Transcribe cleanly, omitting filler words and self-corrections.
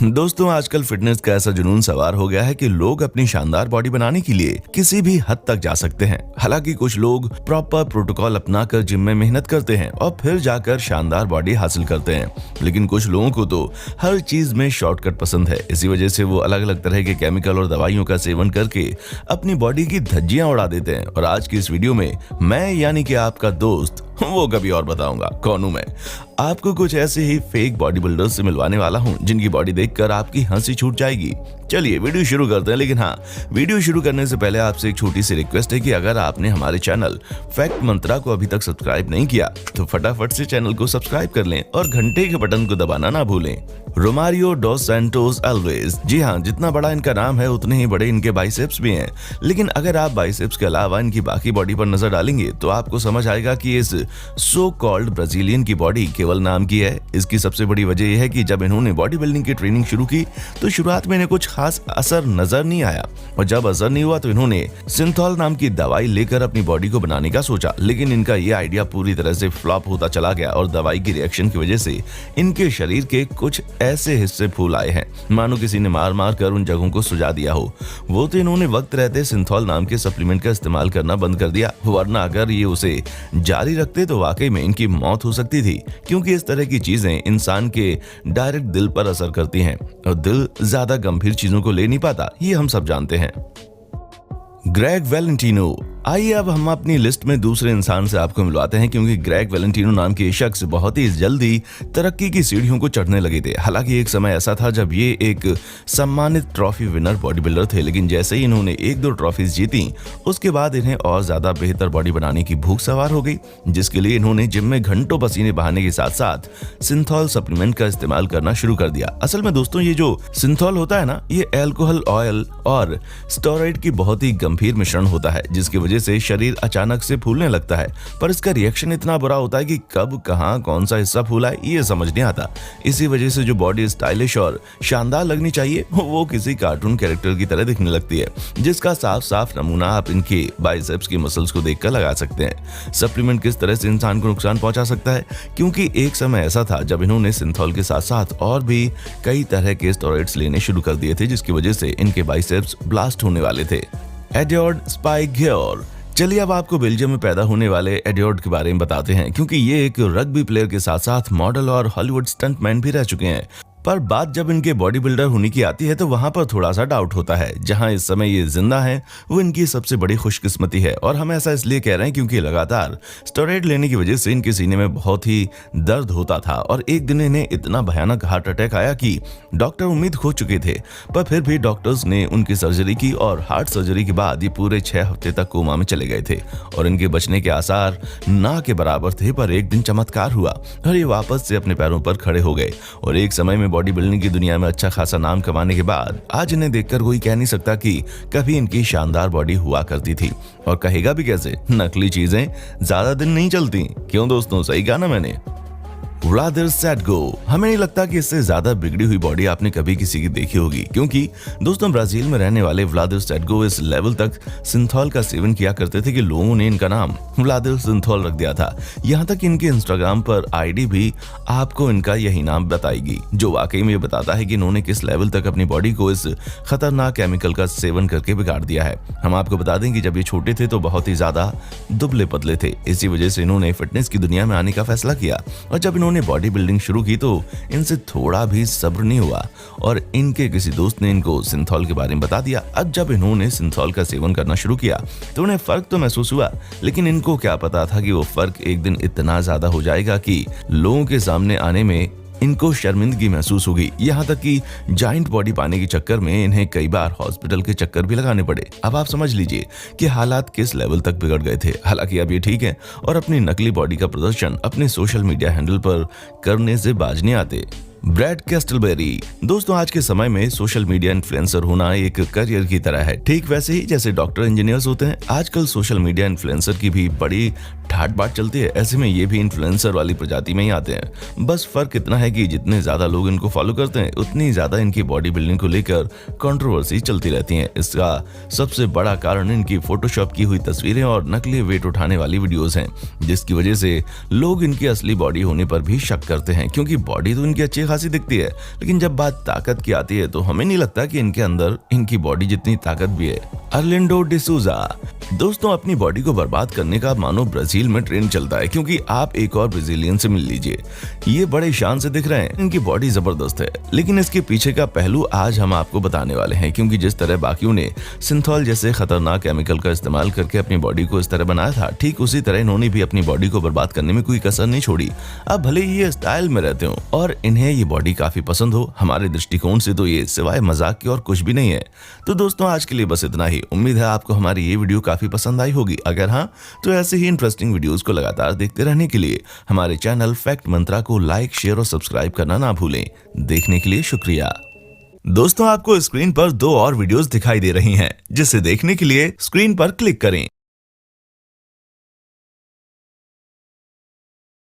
दोस्तों, आजकल फिटनेस का ऐसा जुनून सवार हो गया है कि लोग अपनी शानदार बॉडी बनाने के लिए किसी भी हद तक जा सकते हैं। हालांकि कुछ लोग प्रॉपर प्रोटोकॉल अपनाकर जिम में मेहनत करते हैं और फिर जाकर शानदार बॉडी हासिल करते हैं, लेकिन कुछ लोगों को तो हर चीज में शॉर्टकट पसंद है। इसी वजह से वो अलग अलग तरह के केमिकल और दवाइयों का सेवन करके अपनी बॉडी की धज्जियां उड़ा देते हैं। और आज की इस वीडियो में मैं यानी कि आपका दोस्त वो कभी और बताऊंगा कौन हूं मैं, आपको कुछ ऐसे ही फेक बॉडी बिल्डर्स से मिलवाने वाला हूं जिनकी बॉडी देखकर आपकी हंसी छूट जाएगी। चलिए वीडियो शुरू करते हैं, लेकिन हाँ, वीडियो शुरू करने से पहले आपसे एक छोटी सी रिक्वेस्ट है कि अगर आपने हमारे चैनल फैक्ट मंत्रा को अभी तक सब्सक्राइब नहीं किया तो फटाफट से चैनल को सब्सक्राइब कर लें और घंटे के बटन को दबाना ना भूलें। रोमारियो डॉस सैंटोस एल्वेज, जी हाँ, जितना बड़ा इनका नाम है उतने ही बड़े इनके बाइसेप्स भी हैं। लेकिन अगर आप बाइसेप्स के अलावा इनकी बाकी बॉडी पर नजर डालेंगे तो आपको समझ आएगा कि इस सो कॉल्ड ब्राजीलियन की बॉडी केवल नाम की है। इसकी सबसे बड़ी वजह यह है कि जब इन्होंने बॉडी बिल्डिंग की ट्रेनिंग शुरू की तो शुरुआत में इन्हें कुछ खास असर नजर नहीं आया, और जब असर नहीं हुआ तो इन्होंने सिंथॉल नाम की दवाई लेकर अपनी बॉडी को बनाने का सोचा। लेकिन इनका यह आइडिया पूरी तरह से फ्लॉप होता चला गया और दवाई की रिएक्शन की वजह से इनके शरीर के कुछ ऐसे हिस्से फूल आए हैं मानो किसी ने मार मार कर उन जगहों को सुझा दिया हो। वो तो इन्होंने वक्त रहते सिंथॉल नाम के सप्लीमेंट का इस्तेमाल करना बंद कर दिया, वरना अगर ये उसे जारी रखते तो वाकई में इनकी मौत हो सकती थी, क्योंकि इस तरह की चीजें इंसान के डायरेक्ट दिल पर असर करती हैं और दिल ज्यादा गंभीर चीजों को ले नहीं पाता, ये हम सब जानते हैं। ग्रेग वैलेंटिनो, आइए अब हम अपनी लिस्ट में दूसरे इंसान से आपको मिलवाते हैं, क्योंकि ग्रेग वैलेंटिनो नाम के शख्स बहुत ही जल्दी तरक्की की सीढ़ियों को चढ़ने लगे थे। हालांकि एक समय ऐसा था जब ये एक सम्मानित ट्रॉफी विनर बॉडी बिल्डर थे, लेकिन जैसे ही इन्होंने एक दो ट्रॉफीज जीती उसके बाद इन्हें और ज्यादा बेहतर बॉडी बनाने की भूख सवार हो गई, जिसके लिए इन्होंने जिम में घंटों पसीने बहाने के साथ साथ सिंथॉल सप्लीमेंट का इस्तेमाल करना शुरू कर दिया। असल में दोस्तों, ये जो सिंथॉल होता है ना, ये अल्कोहल, ऑयल और स्टेरॉइड की बहुत ही गंभीर मिश्रण होता है, जिसकी वजह से शरीर अचानक से फूलने लगता है। पर इसका रिएक्शन इतना बुरा होता है कि कब कहां कौन सा हिस्सा फूला है ये समझ नहीं आता। इसी वजह से जो बॉडी स्टाइलिश और शानदार लगनी चाहिए वो किसी कार्टून कैरेक्टर की तरह दिखने लगती है, जिसका साफ साफ नमूना आप इनके बाइसेप्स की मसल्स को देखकर लगा सकते हैं। सप्लीमेंट किस तरह से इंसान को नुकसान पहुंचा सकता है, क्योंकि एक समय ऐसा था जब इन्होंने सिंथॉल के साथ साथ और भी कई तरह के स्टेरॉइड्स लेने शुरू कर दिए थे, जिसकी वजह से इनके बाइसेप्स ब्लास्ट होने वाले थे। एडवर्ड स्पाइगेयर, चलिए अब आपको बेल्जियम में पैदा होने वाले एडवर्ड के बारे में बताते हैं, क्योंकि ये एक रग्बी प्लेयर के साथ साथ मॉडल और हॉलीवुड स्टंटमैन भी रह चुके हैं। पर बात जब इनके बॉडी बिल्डर होने की आती है तो वहां पर थोड़ा सा डाउट होता है। जहां इस समय ये जिंदा हैं वो इनकी सबसे बड़ी खुशकिस्मती है, और हम ऐसा इसलिए कह रहे हैं क्योंकि लगातार स्टेरॉइड लेने की वजह से इनके सीने में बहुत ही दर्द होता था, और एक दिन इन्हें इतना भयानक हार्ट अटैक आया कि डॉक्टर उम्मीद खो चुके थे। पर फिर भी डॉक्टर्स ने उनकी सर्जरी की और हार्ट सर्जरी के बाद ये पूरे 6 हफ्ते तक कोमा में चले गए थे और इनके बचने के आसार ना के बराबर थे। पर एक दिन चमत्कार हुआ और ये वापस से अपने पैरों पर खड़े हो गए, और एक समय में बॉडी बिल्डिंग की दुनिया में अच्छा खासा नाम कमाने के बाद आज इन्हें देखकर कोई कह नहीं सकता कि कभी इनकी शानदार बॉडी हुआ करती थी। और कहेगा भी कैसे, नकली चीजें ज्यादा दिन नहीं चलती। क्यों दोस्तों, सही कहा ना मैंने। व्लादिर सैटगो, हमें नहीं लगता कि इससे ज्यादा बिगड़ी हुई बॉडी आपने कभी किसी की देखी होगी, क्योंकि दोस्तों ब्राजील में रहने वाले व्लादिर सैटगो इस लेवल तक सिंथॉल का सेवन किया करते थे कि लोगों ने इनका नाम व्लादिर सिंथॉल रख दिया था। यहाँ तक इनके इंस्टाग्राम पर आईडी भी आपको इनका यही नाम बताएगी, जो वाकई में ये बताता है कि इन्होंने किस लेवल तक अपनी बॉडी को इस खतरनाक केमिकल का सेवन करके बिगाड़ दिया है। हम आपको बता दें कि जब ये छोटे थे तो बहुत ही ज्यादा दुबले पतले थे, इसी वजह से इन्होंने फिटनेस की दुनिया में आने का फैसला किया, और जब इन्होंने बॉडी बिल्डिंग शुरू की तो इनसे थोड़ा भी सब्र नहीं हुआ और इनके किसी दोस्त ने इनको सिंथॉल के बारे में बता दिया। अब जब इन्होंने सिंथॉल का सेवन करना शुरू किया तो उन्हें फर्क तो महसूस हुआ, लेकिन इनको क्या पता था कि वो फर्क एक दिन इतना ज्यादा हो जाएगा कि लोगों के सामने आने में इनको शर्मिंदगी महसूस होगी। यहाँ तक कि जाइंट बॉडी पाने के चक्कर में इन्हें कई बार हॉस्पिटल के चक्कर भी लगाने पड़े। अब आप समझ लीजिए कि हालात किस लेवल तक बिगड़ गए थे। हालांकि अब ये ठीक है और अपनी नकली बॉडी का प्रदर्शन अपने सोशल मीडिया हैंडल पर करने से बाज नहीं आते। ब्रैड कैस्टलबेरी, दोस्तों आज के समय में सोशल मीडिया इन्फ्लुएंसर होना एक करियर की तरह है। ठीक वैसे ही जैसे डॉक्टर इंजीनियर्स होते हैं, आजकल सोशल मीडिया इन्फ्लुएंसर की भी बड़ी ठाट बाट चलती है। ऐसे में ये भी इन्फ्लुएंसर वाली प्रजाति में ही आते हैं। बस फर्क इतना है कि जितने ज्यादा लोग इनको फॉलो करते हैं उतनी ज्यादा इनकी बॉडी बिल्डिंग को लेकर कंट्रोवर्सी चलती रहती है। इसका सबसे बड़ा कारण इनकी फोटोशॉप की हुई तस्वीरें और नकली वेट उठाने वाली वीडियोस हैं, जिसकी वजह से लोग इनकी असली बॉडी होने पर भी शक करते हैं, क्योंकि बॉडी तो इनकी अच्छी खासी दिखती है, लेकिन जब बात ताकत की आती है तो हमें नहीं लगता कि इनके अंदर इनकी बॉडी जितनी ताकत भी है। अर्लिंडो डिसूजा। दोस्तों, अपनी बॉडी को बर्बाद करने का मानो ब्राजील में ट्रेंड चलता है, क्योंकि आप एक और ब्राजीलियन से मिल लीजिए, ये बड़े शान से दिख रहे हैं, इनकी बॉडी जबरदस्त है, लेकिन इसके पीछे का पहलू आज हम आपको बताने वाले हैं। क्योंकि जिस तरह बाकियों ने सिंथॉल जैसे खतरनाक केमिकल का इस्तेमाल करके अपनी बॉडी को इस तरह बनाया था, ठीक उसी तरह इन्होंने भी अपनी बॉडी को बर्बाद करने में कोई कसर नहीं छोड़ी। अब भले ही ये स्टाइल में रहते हो और इन्हें ये बॉडी काफी पसंद हो, हमारे दृष्टिकोण से तो ये सिवाय मजाक के और कुछ भी नहीं है। तो दोस्तों, आज के लिए बस इतना ही। उम्मीद है आपको हमारी ये वीडियो काफी पसंद आई होगी। अगर हाँ, तो ऐसे ही इंटरेस्टिंग वीडियोस को लगातार देखते रहने के लिए हमारे चैनल फैक्ट मंत्रा को लाइक, शेयर और सब्सक्राइब करना ना भूलें। देखने के लिए शुक्रिया। दोस्तों, आपको स्क्रीन पर 2 और वीडियोस दिखाई दे रही हैं, जिसे देखने के लिए स्क्रीन पर क्लिक करें।